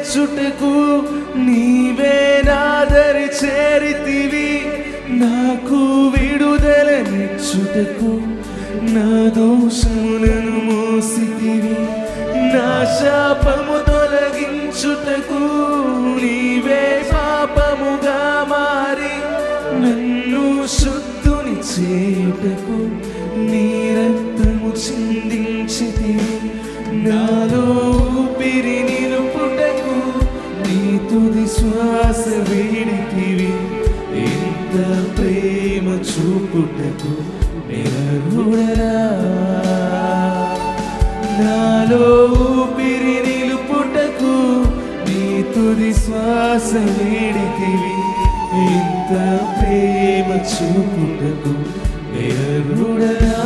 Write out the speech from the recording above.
తెచ్చుటకు నీవే నాదరి చేరితివి. నాకు విడుదలనిచ్చుటకు నా దోషములను మోసితివి. నా శాపము తొలగించుటకు నీవే పాపముగా మారి నన్ను శుద్ధుని చేయుటకు నీ రక్తము చిందించితివి. నాలో ఊపిరి నిలుపుటకు నీ తుది శ్వాస వీడితివి. ఇంత ప్రేమ చూపుటకు నిరరుడరా. నాలో ఊపిరి నిలుపుటకు నీ తుది శ్వాస వీడితివి. ఇంత ప్రేమ చూపుటకు నిరరుడరా.